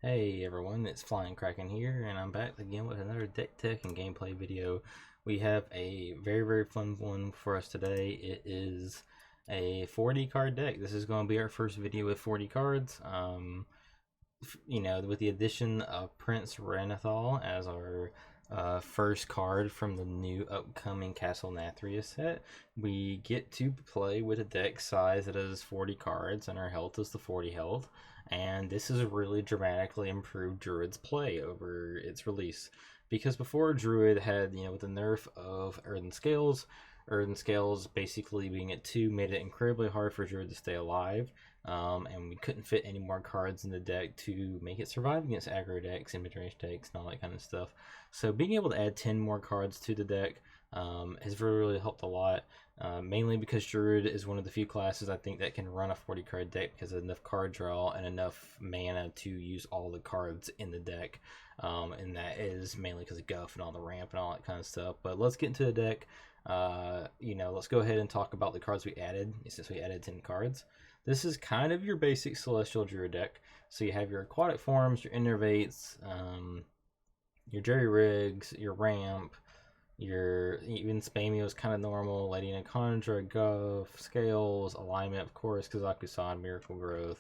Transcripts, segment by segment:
Hey everyone, it's Flying Kraken here, and I'm back again with another deck tech and gameplay video. We have a very fun one for us today. It is a 40 card deck. This is going to be our first video with 40 cards. With the addition of Prince Renathal as our first card from the new upcoming Castle Nathria set, we get to play with a deck size that is 40 cards, and our health is the 40 health. And this has really dramatically improved Druid's play over its release. Because before, Druid had, with the nerf of Earthen Scales basically being at 2 made it incredibly hard for Druid to stay alive. And we couldn't fit any more cards in the deck to make it survive against aggro decks and mid-range decks and all that kind of stuff. So being able to add 10 more cards to the deck has really helped a lot. Mainly because Druid is one of the few classes I think that can run a 40 card deck because of enough card draw and enough mana to use all the cards in the deck. And that is mainly because of Guff and all the ramp and all that kind of stuff. But let's get into the deck. Let's go ahead and talk about the cards we added, since we added 10 cards. This is kind of your basic Celestial Druid deck. So you have your Aquatic Forms, your Innervates, your Jerry Rigs, your Ramp, your even Spamio is kind of normal, Lady Conjure, Guff, Scales, Alignment, of course, Kazakusan, Miracle Growth,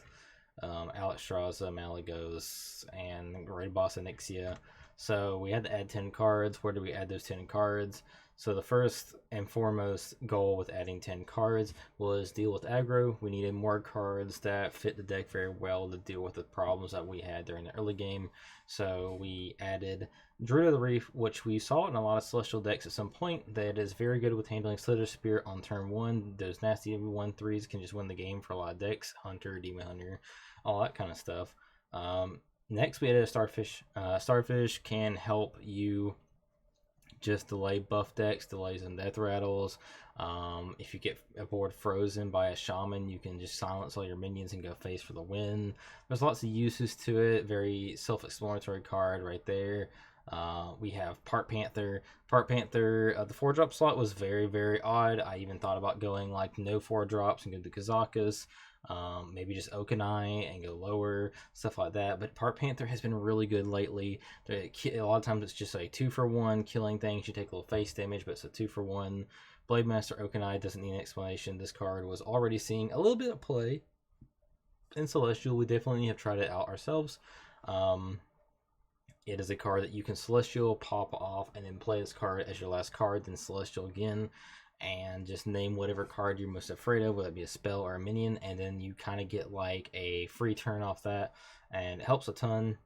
Alexstrasza, Malagos, and Raid Boss Onyxia. So we had to add 10 cards. Where did we add those 10 cards? So the first and foremost goal with adding 10 cards was deal with aggro. We needed more cards that fit the deck very well to deal with the problems that we had during the early game. So we added Druid of the Reef, which we saw in a lot of Celestial decks at some point, that is very good with handling Slither Spear on turn 1. Those nasty 1/3s can just win the game for a lot of decks. Hunter, Demon Hunter, all that kind of stuff. Next, we added a Starfish. Starfish can help you just delay buff decks, delays and death rattles. If you get a board frozen by a shaman, you can just silence all your minions and go face for the win. There's lots of uses to it. Very self-explanatory card right there. We have Part Panther. The 4-drop slot was very odd. I even thought about going like no 4-drops and go to Kazakus. Maybe just Okanai and go lower, stuff like that. But Part Panther has been really good lately. A lot of times it's just a 2-for-1 killing things. You take a little face damage, but it's a 2-for-1. Blade Master Okanai doesn't need an explanation. This card was already seeing a little bit of play in Celestial. We definitely have tried it out ourselves. It is a card that you can Celestial, pop off, and then play this card as your last card, then Celestial again, and just name whatever card you're most afraid of, whether it be a spell or a minion, and then you kind of get like a free turn off that, and it helps a ton.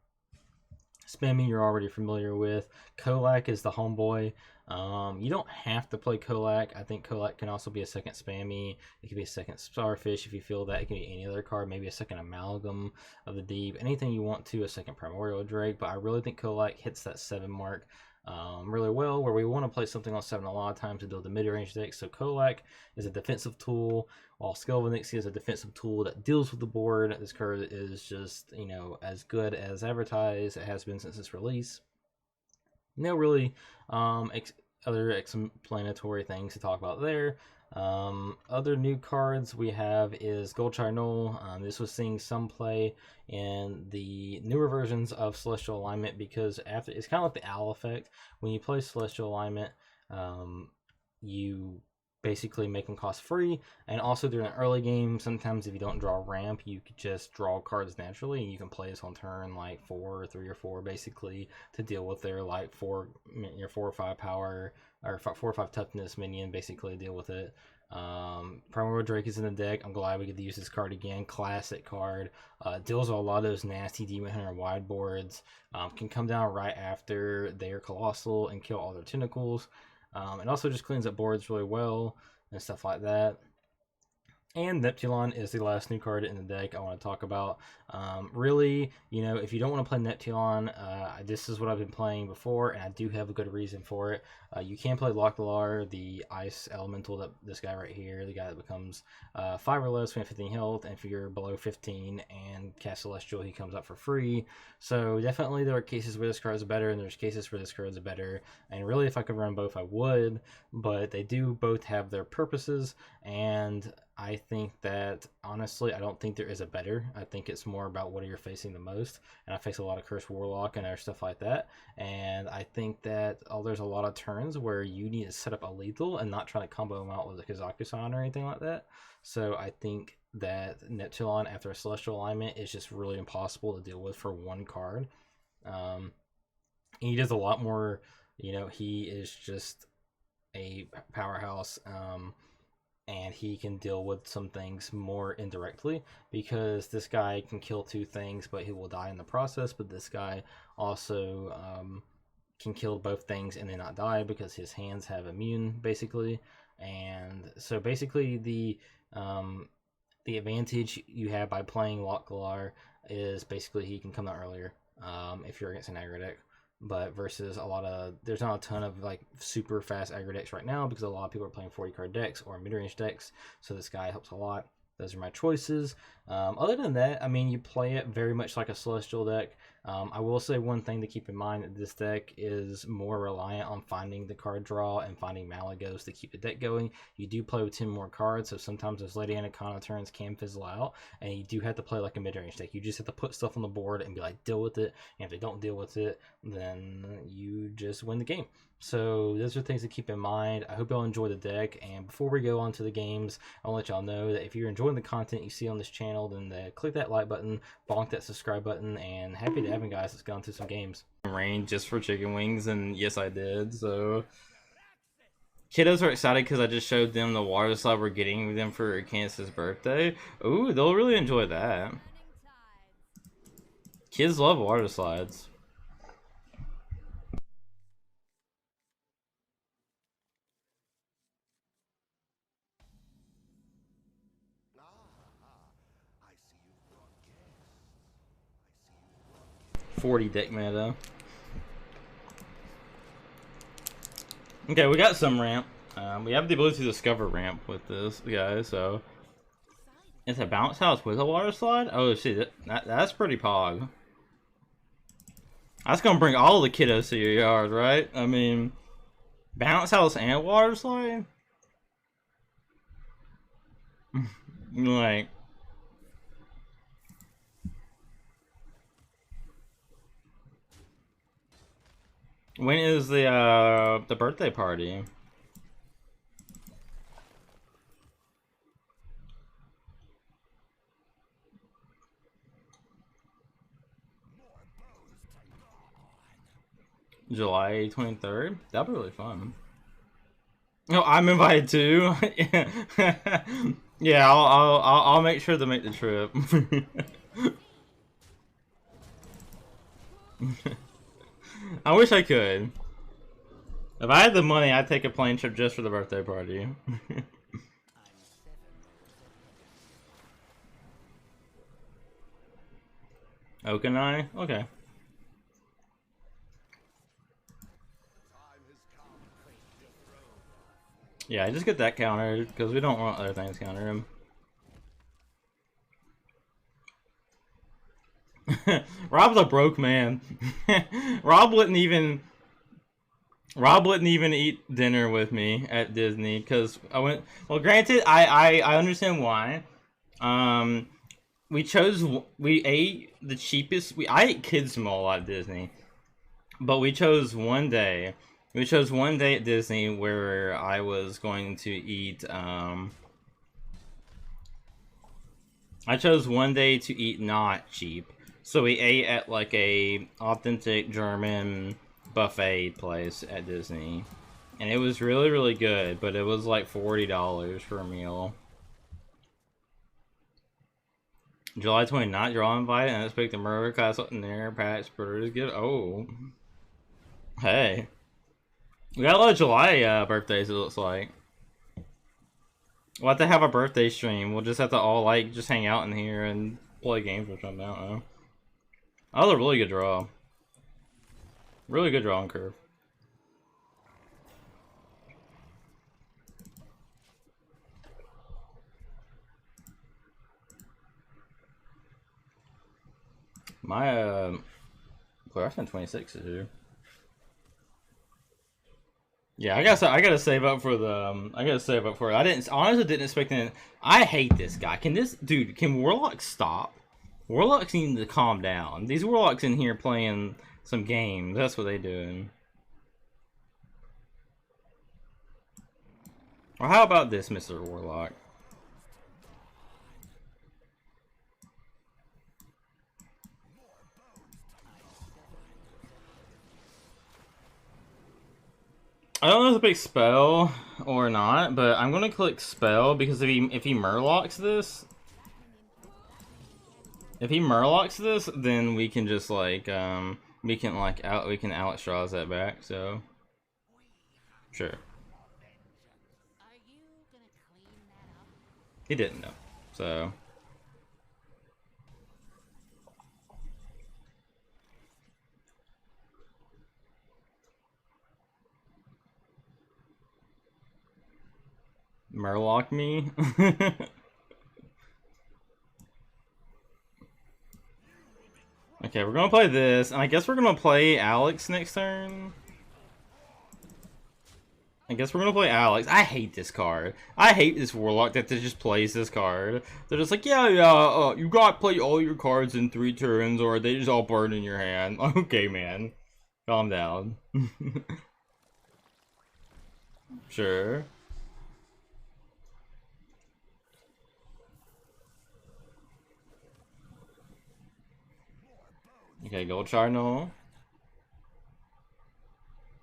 Spammy you're already familiar with. Kolak is the homeboy. You don't have to play Kolak. I think Kolak can also be a second Spammy. It could be a second Starfish if you feel that. It can be any other card, maybe a second Amalgam of the Deep. Anything you want to, a second Primordial Drake. But I really think Kolak hits that 7 mark really well, where we want to play something on 7 a lot of times to build the mid-range deck. So Kolak is a defensive tool, while Skelvanixia is a defensive tool that deals with the board. This card is just, as good as advertised. It has been since its release. No really other explanatory things to talk about there. Other new cards we have is Goldshire Knoll. This was seeing some play in the newer versions of Celestial Alignment, because after it's kind of like the Owl effect. When you play Celestial Alignment, you basically make them cost free, and also during an early game, sometimes if you don't draw a ramp, you could just draw cards naturally, and you can play this on turn like 4 or 3 or 4 basically to deal with their like your 4 or 5 power or 4 or 5 toughness minion, basically deal with it. Primordial Drake is in the deck. I'm glad we get to use this card again. Classic card. Deals with a lot of those nasty Demon Hunter wide boards. Can come down right after their Colossal and kill all their tentacles. It also just cleans up boards really well and stuff like that. And Neptulon is the last new card in the deck I want to talk about. Really, if you don't want to play Neptulon, this is what I've been playing before, and I do have a good reason for it. You can play Lockelar, the ice elemental, that this guy right here, the guy that becomes 5 or less when 15 health, and if you're below 15 and cast Celestial, he comes up for free. So definitely there are cases where this card is better, and there's cases where this card is better. And really, if I could run both, I would, but they do both have their purposes, and I think that honestly, I don't think there is a better. I think it's more about what you're facing the most. And I face a lot of Cursed Warlock and other stuff like that. And I think that there's a lot of turns where you need to set up a lethal and not try to combo them out with a Kazakusan or anything like that. So I think that Neptulon after a Celestial Alignment is just really impossible to deal with for one card. He does a lot more, he is just a powerhouse. And he can deal with some things more indirectly because this guy can kill two things, but he will die in the process. But this guy also can kill both things and then not die because his hands have immune, basically. And so basically the advantage you have by playing Lock Galar is basically he can come out earlier if you're against an aggro deck. But versus there's not a ton of like super fast aggro decks right now because a lot of people are playing 40 card decks or mid-range decks. So this guy helps a lot. Those are my choices. Other than that, I mean, you play it very much like a Celestial deck. I will say one thing to keep in mind that this deck is more reliant on finding the card draw and finding Malagos to keep the deck going. You do play with 10 more cards, so sometimes those Lady Anaconda turns can fizzle out, and you do have to play like a mid-range deck. You just have to put stuff on the board and be like, deal with it, and if they don't deal with it, then you just win the game. So those are things to keep in mind. I hope y'all enjoy the deck, and before we go on to the games, I'll let y'all know that if you're enjoying the content you see on this channel, then click that like button, bonk that subscribe button, and happy to have you guys. Let's go on to some games. Rain just for chicken wings, and yes I did. So kiddos are excited because I just showed them the water slide we're getting them for Candace's birthday. Ooh, they'll really enjoy that. Kids love water slides. $40 deck meta. Okay, we got some ramp. We have the ability to discover ramp with this guy, so it's a bounce house with a water slide. Oh shit, that's pretty pog. That's gonna bring all the kiddos to your yard, right? I mean, bounce house and water slide. Like, when is the birthday party? July 23rd? That'll be really fun. No, I'm invited too. Yeah, I'll make sure to make the trip. I wish I could. If I had the money, I'd take a plane trip just for the birthday party. Okanai? Okay. Yeah, just get that countered because we don't want other things to counter him. Rob's a broke man. Rob wouldn't even eat dinner with me at Disney because I went. Well, granted, I understand why. We ate the cheapest. I ate kids meal at Disney, but we chose one day. We chose one day at Disney where I was going to eat. I chose one day to eat not cheap. So we ate at like a authentic German buffet place at Disney. And it was really, really good, but it was like $40 for a meal. July 29th, you're all invited, and I expect the murder class up in there. Pat Spurs get. Oh. Hey. We got a lot of July birthdays, it looks like. We'll have to have a birthday stream. We'll just have to all, like, just hang out in here and play games or something. I don't know. That was a really good draw. Really good drawing curve. My, Class 26 is here. Yeah, I gotta save up for the I gotta save up for it. I honestly didn't expect it. I hate this guy. Can Warlock stop? Warlocks need to calm down. These Warlocks in here playing some games. That's what they doing. Well, how about this, Mr. Warlock? I don't know if it's a big spell or not, but I'm gonna click spell because if he Murlocs this, then we can just like we can Alex Strauss that back. So sure. He didn't know, so. Murloc me? Okay, we're gonna play this, and I guess we're gonna play Alex next turn. I guess we're gonna play Alex. I hate this card. I hate this Warlock that just plays this card. They're just like, yeah, you gotta play all your cards in 3 turns, or they just all burn in your hand. Okay, man. Calm down. Sure. Okay, Gold Cardinal.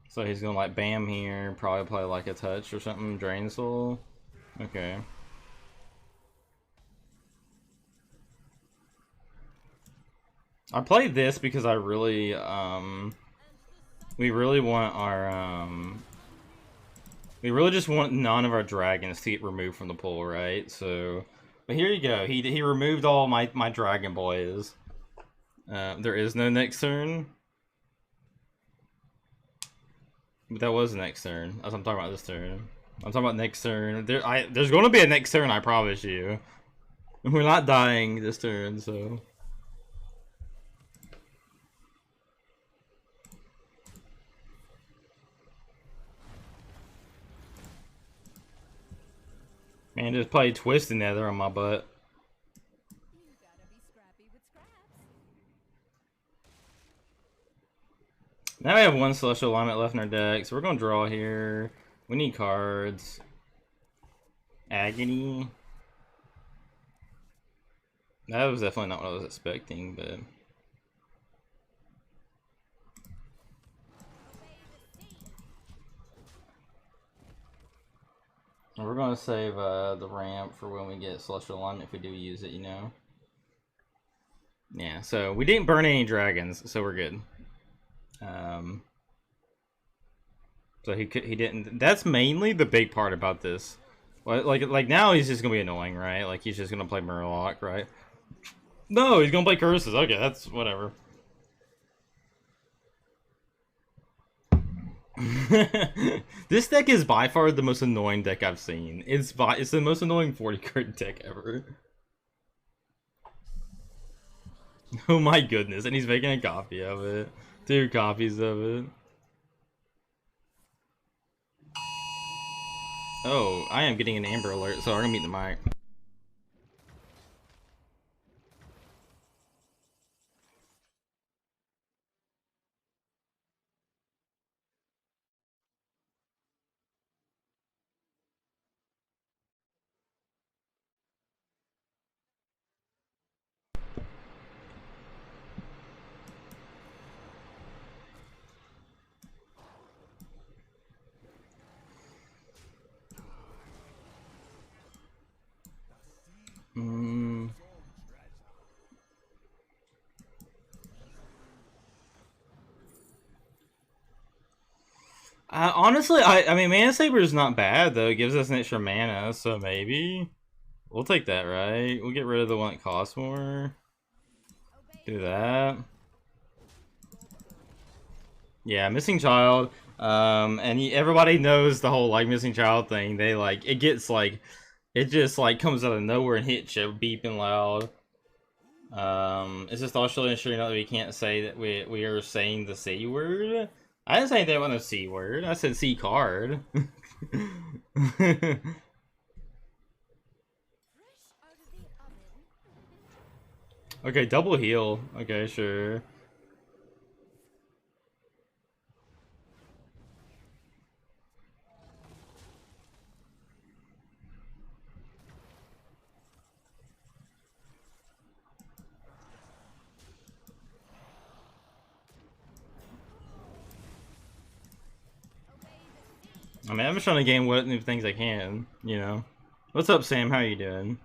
So he's gonna like bam here, probably play like a touch or something, Drain Soul. Okay. I played this because I really, we really want our, we really just want none of our dragons to get removed from the pool, right? So, but here you go. He removed all my dragon boys. There is no next turn. But that was next turn. I'm talking about this turn. I'm talking about next turn. There's going to be a next turn, I promise you. We're not dying this turn, so. Man, just play Twist and Nether on my butt. Now we have 1 Celestial Alignment left in our deck, so we're going to draw here. We need cards. Agony. That was definitely not what I was expecting, but... We're going to save the ramp for when we get Celestial Alignment if we do use it, you know? Yeah, so we didn't burn any dragons, so we're good. So he didn't. That's mainly the big part about this. Like now he's just gonna be annoying, right? Like he's just gonna play Murloc, right? No, he's gonna play Curses. Okay, that's whatever. This deck is by far the most annoying deck I've seen. It's the most annoying 40 card deck ever. Oh my goodness, and he's making a copy of it. 2 copies of it. Oh, I am getting an Amber Alert, so I'm gonna mute the mic. Honestly, I mean, Manasaber is not bad though. It gives us an extra mana, so maybe we'll take that, right? We'll get rid of the one that costs more. Do that. Yeah, Missing Child. And everybody knows the whole like Missing Child thing. They like it gets like it just like comes out of nowhere and hits you beeping loud. It's just also ensuring that we can't say that we are saying the C word. I didn't say anything about no C word. I said C card. Okay, double heal. Okay, sure. I mean, I'm just trying to gain what new things I can, you know. What's up, Sam? How you doing?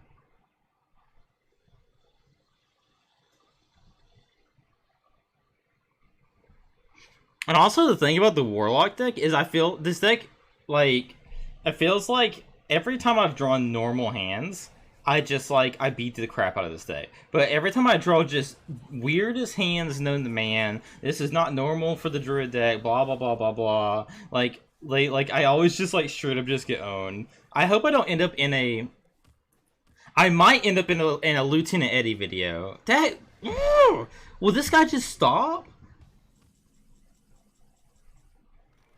And also the thing about the Warlock deck is I feel this deck, like, it feels like every time I've drawn normal hands, I just, like, I beat the crap out of this deck. But every time I draw just weirdest hands known to man, this is not normal for the Druid deck, blah, blah, blah, blah, blah. Like I always just, like, straight up just get owned. I hope I don't end up in a... I might end up in a Lieutenant Eddie video. That... Will this guy just stop?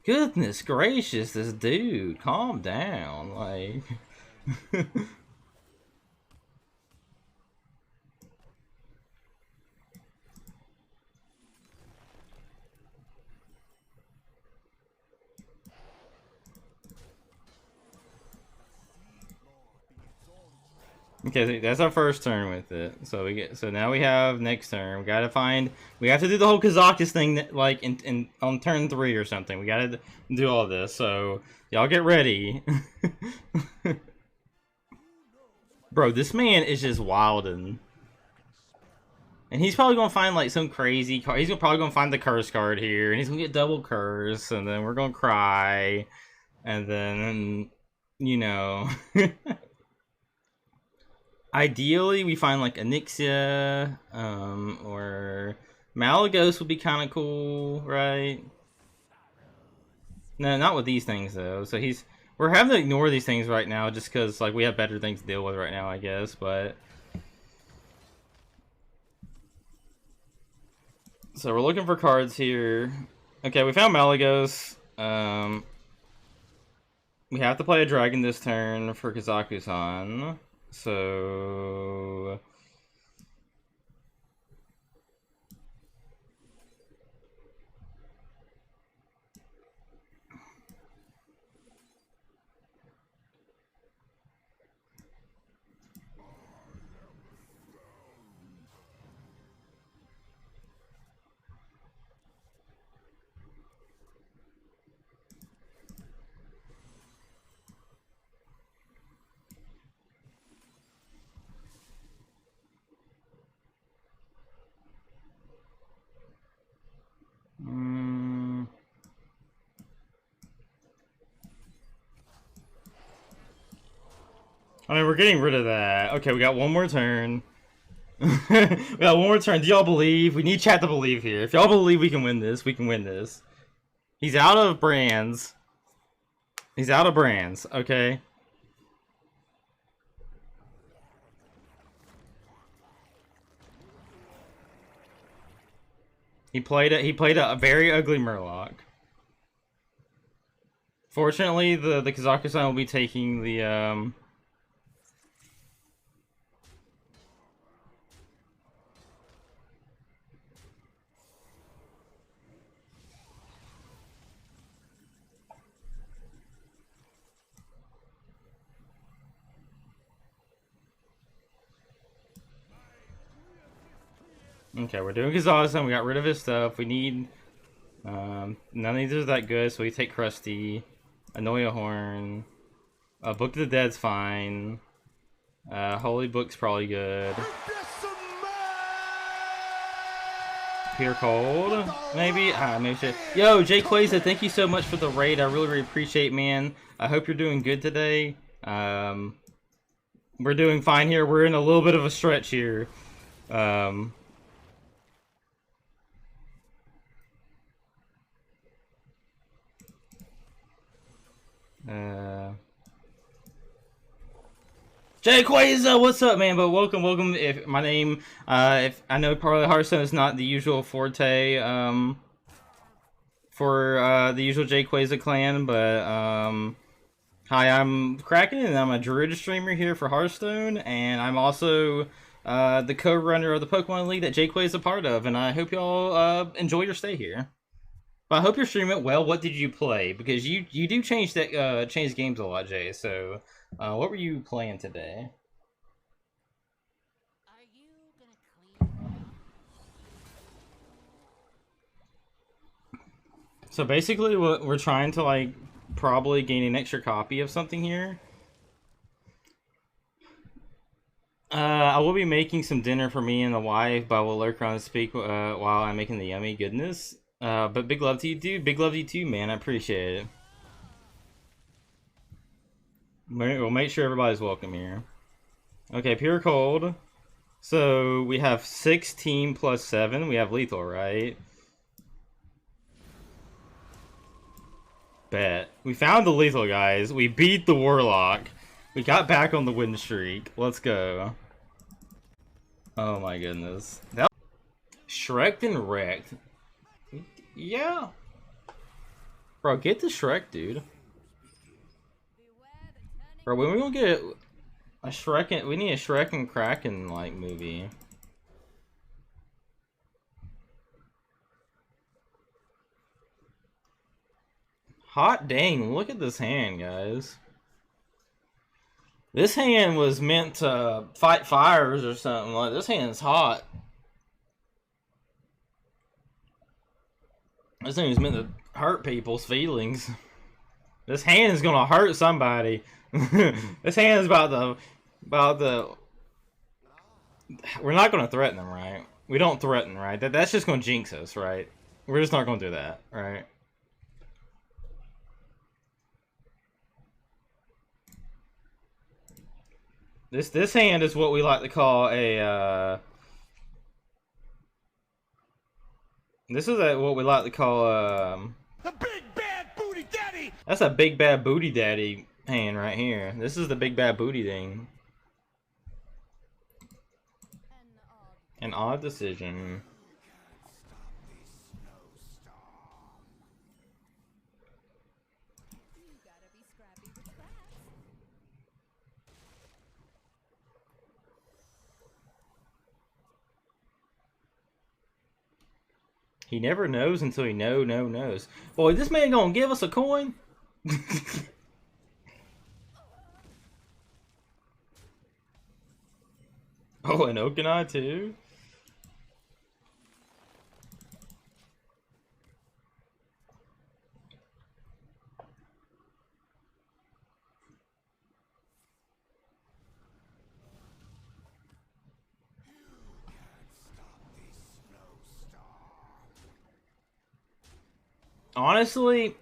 Goodness gracious, this dude, calm down, like... Okay, that's our first turn with it. So now we have next turn. We have to do the whole Kazakhstan thing that, like on turn 3 or something. We gotta do all this. So y'all get ready. Bro, this man is just wildin'. And he's probably gonna find like some crazy card. He's probably gonna find the curse card here, and he's gonna get double curse, and then we're gonna cry, and then you know. Ideally, we find like Onyxia, or Malagos would be kind of cool, right? No, not with these things though. So we're having to ignore these things right now just because like we have better things to deal with right now, I guess. But so we're looking for cards here. Okay, we found Malagos. We have to play a dragon this turn for Kazaku-san. So I mean, we're getting rid of that. Okay, we got one more turn. We got one more turn. Do y'all believe? We need chat to believe here. If y'all believe we can win this, we can win this. He's out of brands. He's out of brands, okay? He played a very ugly Murloc. Fortunately, the Kazakhstan will be taking the Okay, we're doing Kazakhstan. We got rid of his stuff. We need... none of these are that good, so we take Krusty. Annoy a Horn. Book of the Dead's fine. Holy Book's probably good. Pure Cold? Maybe? Maybe shit. Yo, Jay Quaza, thank you so much for the raid. I really, really appreciate it, man. I hope you're doing good today. We're doing fine here. We're in a little bit of a stretch here. Jay Quaza, what's up, man? But welcome. If my name, if I know probably Hearthstone is not the usual forte for the usual Jayquaza clan, but hi, I'm Kraken, and I'm a Druid streamer here for Hearthstone, and I'm also the co-runner of the Pokemon League that Jayquaza is a part of, and I hope y'all enjoy your stay here. But I hope your stream went well. What did you play? Because you do change that change games a lot, Jay. So, what were you playing today? So basically, what we're trying to like probably gain an extra copy of something here. I will be making some dinner for me and the wife, but I will lurk around and speak while I'm making the yummy goodness. But big love to you, dude. Big love to you too, man. I appreciate it. We'll make sure everybody's welcome here. Okay, pure cold. So we have 16 plus 7. We have lethal, right? Bet. We found the lethal, guys. We beat the Warlock. We got back on the win streak. Let's go. Oh my goodness. That Shrek'd and wrecked. Yeah. Bro, get the Shrek, dude. Bro, when we gonna get a Shrek and, we need a Shrek and Kraken like movie. Hot dang, look at this hand, guys. This hand was meant to fight fires or something. Like, this hand's hot. This thing is meant to hurt people's feelings. This hand is gonna hurt somebody. This hand is about the. We're not gonna threaten them, right? We don't threaten, right? That's just gonna jinx us, right? We're just not gonna do that, right? This hand is what we like to call a. This is what we like to call a big bad booty daddy. That's a big bad booty daddy hand right here. This is the big bad booty thing. An odd decision. He never knows until he knows. Boy, this man gonna give us a coin? Oh, and Okanai too? Honestly,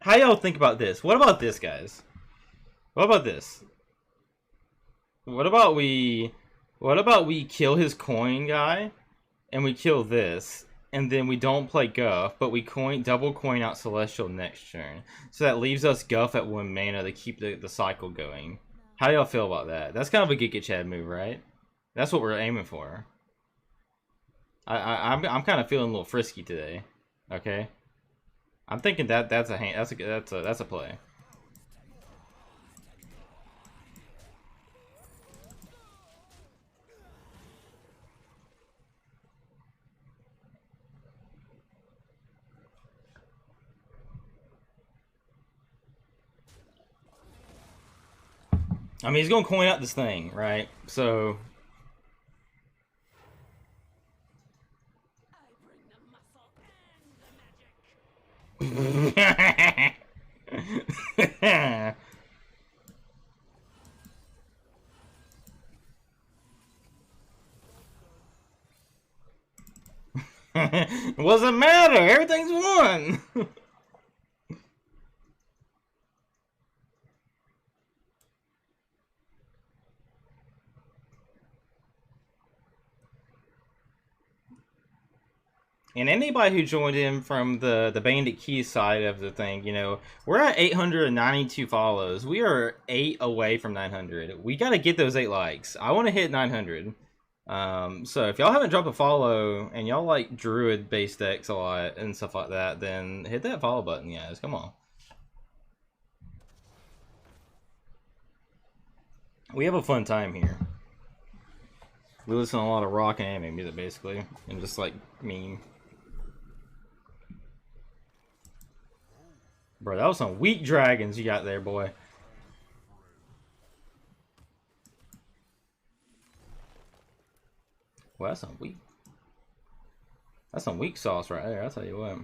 how y'all think about this? What about this, guys? What about this? What about we kill his coin guy, and we kill this, and then we don't play Guff, but we double coin out Celestial next turn. So that leaves us Guff at 1 mana to keep the cycle going. How y'all feel about that? That's kind of a Giga Chad move, right? That's what we're aiming for. I'm kind of feeling a little frisky today. Okay. I'm thinking that's a hand. That's a play. I mean, he's gonna coin out this thing, right? So. What's the matter? Everything's won. And anybody who joined in from the Bandit Keys side of the thing, you know, we're at 892 follows. We are 8 away from 900. We got to get those 8 likes. I want to hit 900. So if y'all haven't dropped a follow and y'all like druid based decks a lot and stuff like that, then hit that follow button, guys. Come on. We have a fun time here. We listen to a lot of rock and anime music, basically, and just like meme. Bro, that was some weak dragons you got there, boy. Well, that's some weak. That's some weak sauce right there. I'll tell you what.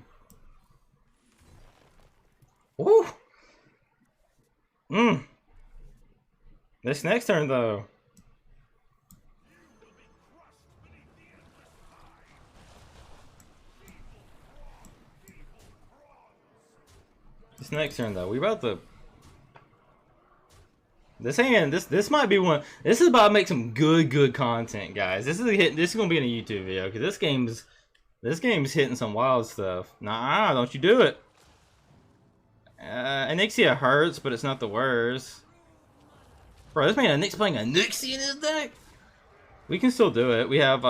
Woo! This next turn, though. This next turn, though. We about to. This might be one. This is about to make some good content, guys. This is gonna be in a YouTube video because this game's hitting some wild stuff. Nah, don't you do it. Anixia hurts, but it's not the worst. Bro, this man playing Anixia in his deck. We can still do it. We have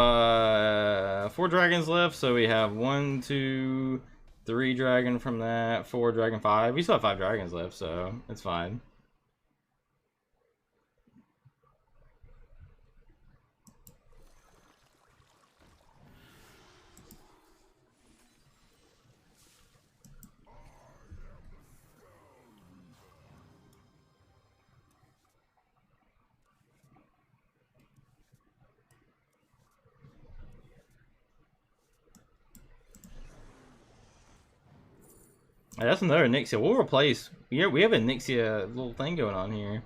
4 dragons left, so we have 1, 2, 3 dragon from that, 4 dragon, 5. We still have 5 dragons left, so it's fine. That's another Nixia. We'll replace. We have a Nixia little thing going on here.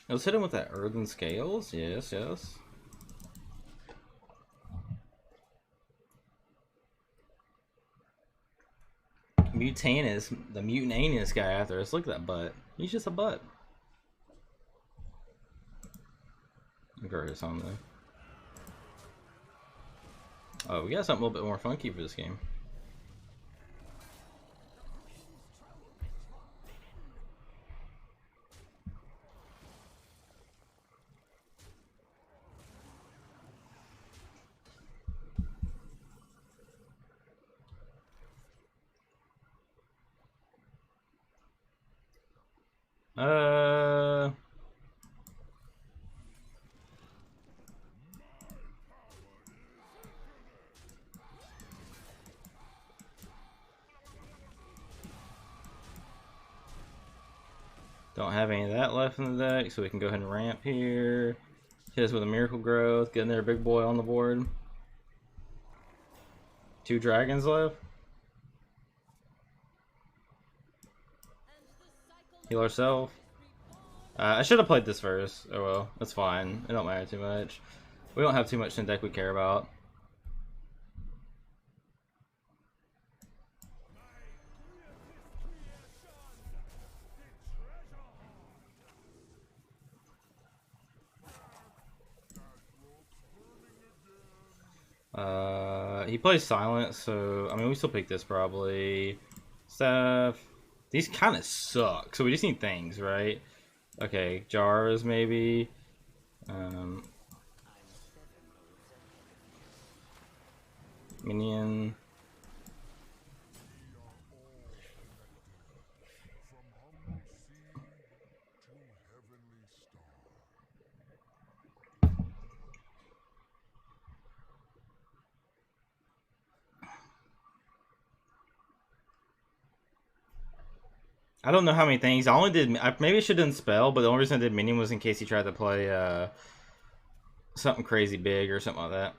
Let's hit him with that Earthen Scales. Yes, yes. Mutanus, the Mutanus guy after us. Look at that butt. He's just a butt. Gorgeous on there. Oh, we got something a little bit more funky for this game. Don't have any of that left in the deck, so we can go ahead and ramp here. Hit us with a Miracle Growth, get another big boy on the board. 2 dragons left. Heal ourselves. I should have played this first. Oh well, that's fine. It don't matter too much. We don't have too much in deck we care about. He plays Silent, so I mean we still pick this probably. Stuff. These kind of suck, so we just need things, right? Okay, jars maybe. Minion. I don't know how many things. I only did. Maybe I should have done spell, but the only reason I did minion was in case he tried to play something crazy big or something like that.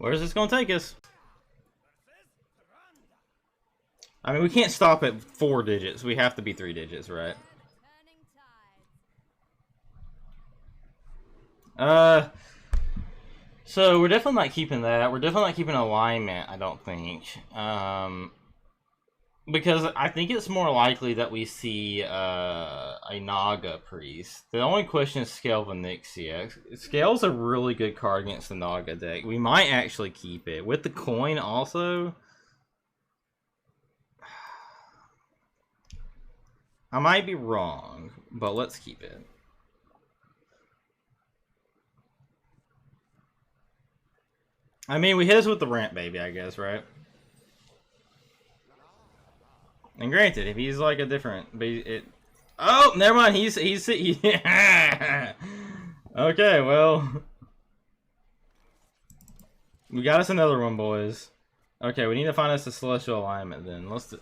Where's this gonna take us? I mean, we can't stop at 4 digits. We have to be 3 digits, right? So we're definitely not keeping that. We're definitely not keeping alignment, I don't think. Because I think it's more likely that we see a Naga Priest. The only question is Scale Vanixia. Scale's a really good card against the Naga deck. We might actually keep it. With the coin also... I might be wrong, but let's keep it. I mean, we hit us with the ramp, baby, I guess, right? And granted, if he's like a different... Oh, never mind, he's yeah. Okay, well... We got us another one, boys. Okay, we need to find us a Celestial Alignment, then. Let's do...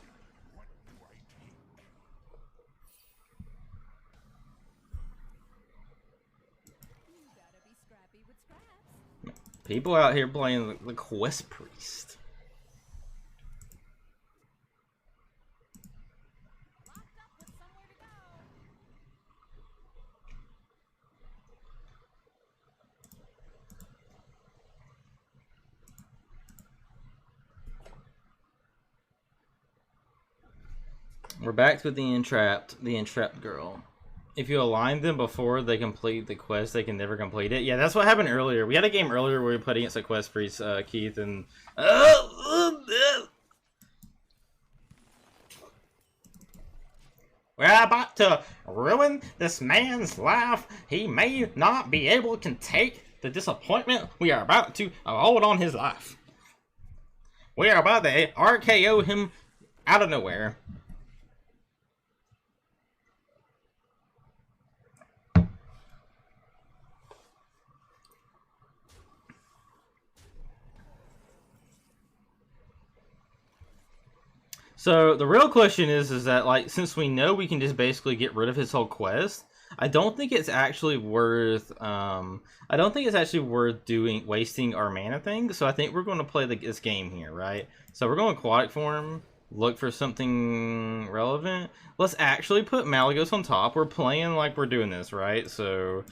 People out here playing the Quest Priest. We're back with the entrapped girl. If you align them before they complete the quest, they can never complete it. Yeah, that's what happened earlier. We had a game earlier where we put against a quest priest, Keith, and... We're about to ruin this man's life. He may not be able to take the disappointment. We are about to hold on his life. We are about to RKO him out of nowhere. So the real question is that, like, since we know we can just basically get rid of his whole quest, I don't think it's actually worth wasting our mana thing. So I think we're going to play this game here, right? So we're going aquatic form, look for something relevant. Let's actually put Malagos on top. We're playing like we're doing this, right? So,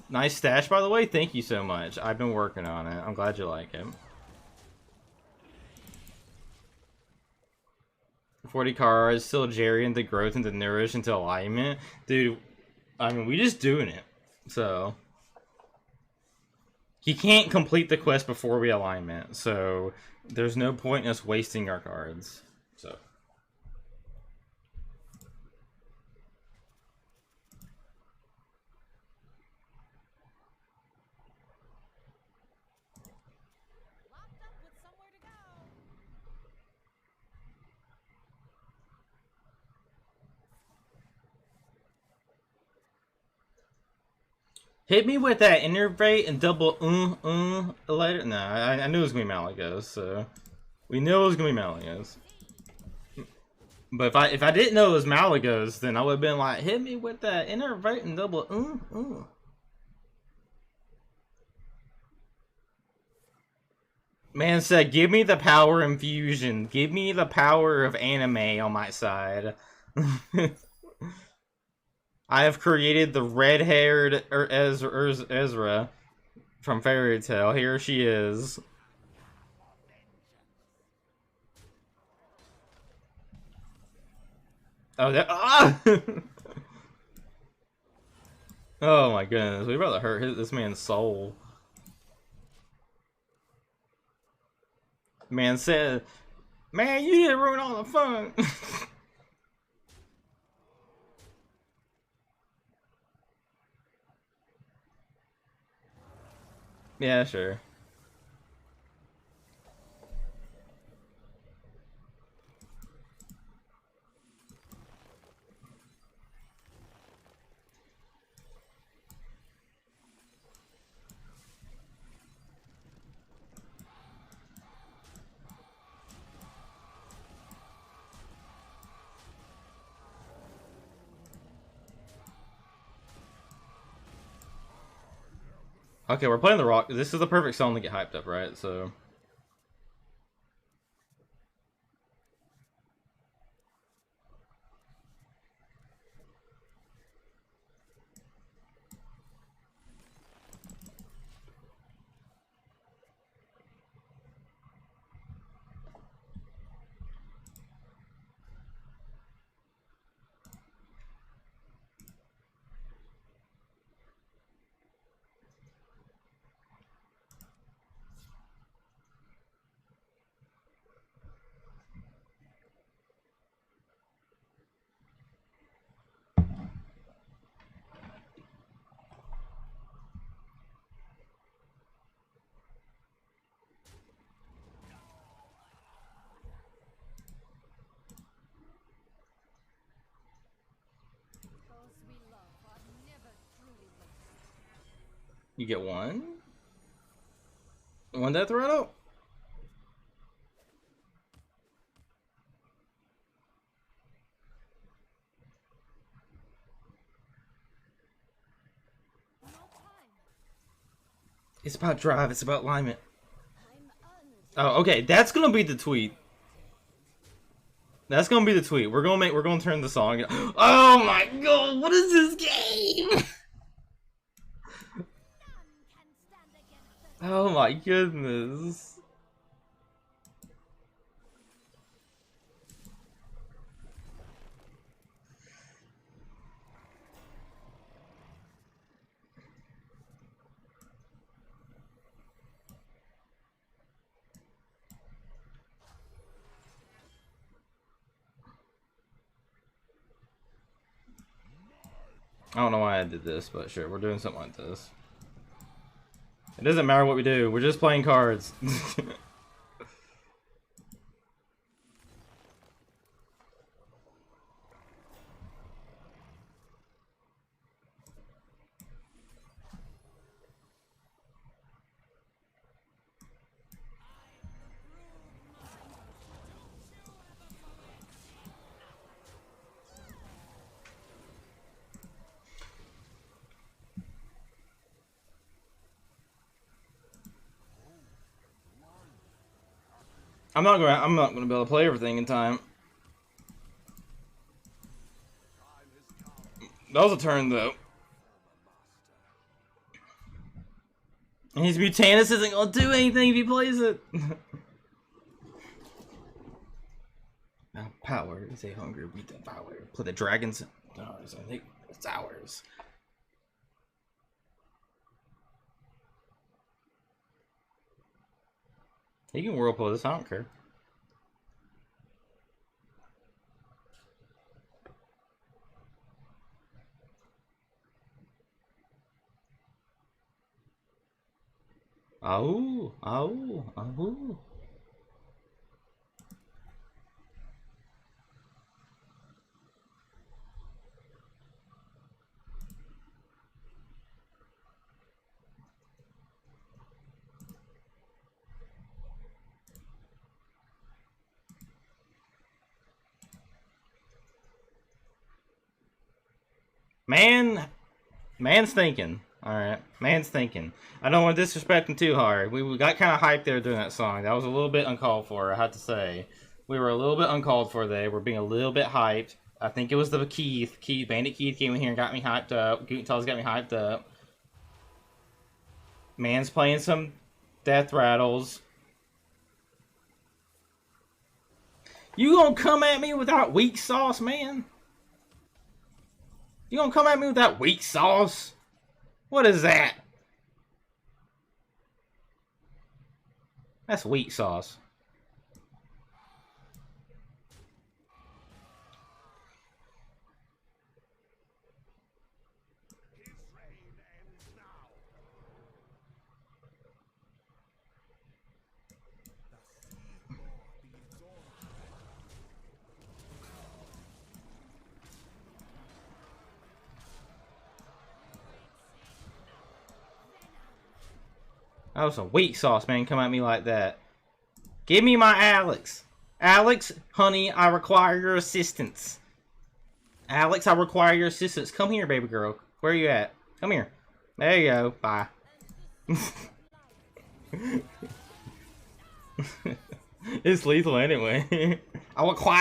nice stash, by the way. Thank you so much. I've been working on it. I'm glad you like it. 40 cards, still Jerry into growth, into nourish, into alignment. Dude, I mean, we just doing it. So, he can't complete the quest before we alignment. So, there's no point in us wasting our cards. So. Hit me with that innervate and double later. No, I knew it was gonna be Malagos, so we knew it was gonna be Malagos. But if I didn't know it was Malagos, then I would have been like, hit me with that innervate and double Man said, give me the power infusion. Give me the power of anime on my side. I have created the red-haired Ezra from Fairy Tail. Here she is. Oh, that... Ah! Oh my goodness, we about to hurt this man's soul. Man said, man, you didn't ruin all the fun. Yeah, sure. Okay, we're playing the rock. This is the perfect song to get hyped up, right? So. You get one? One death rattle? It's about drive, it's about alignment. Oh, okay, that's gonna be the tweet. That's gonna be the tweet. We're gonna turn the song. Oh my god, what is this game? Oh my goodness. I don't know why I did this, but sure, we're doing something like this. It doesn't matter what we do, we're just playing cards. I'm not gonna be able to play everything in time. That was a turn though. And his Mutanus isn't gonna do anything if he plays it. Now power is a hunger, beat the power. Play the dragons. Oh, I think it's ours. You can whirlpool this, I don't care. Oh, oh, oh. Man's thinking. Alright, man's thinking. I don't want to disrespect him too hard. We got kind of hyped there during that song. That was a little bit uncalled for, I have to say. We were a little bit uncalled for there. We're being a little bit hyped. I think it was the Bandit Keith came in here and got me hyped up. Gutental's got me hyped up. Man's playing some death rattles. You gonna come at me without weak sauce, man? You gonna come at me with that weak sauce? What is that? That's weak sauce. That was some weak sauce, man. Come at me like that. Give me my Alex. Alex, honey, I require your assistance. Alex, I require your assistance. Come here, baby girl. Where are you at? Come here. There you go. Bye. It's lethal anyway. I want quiet.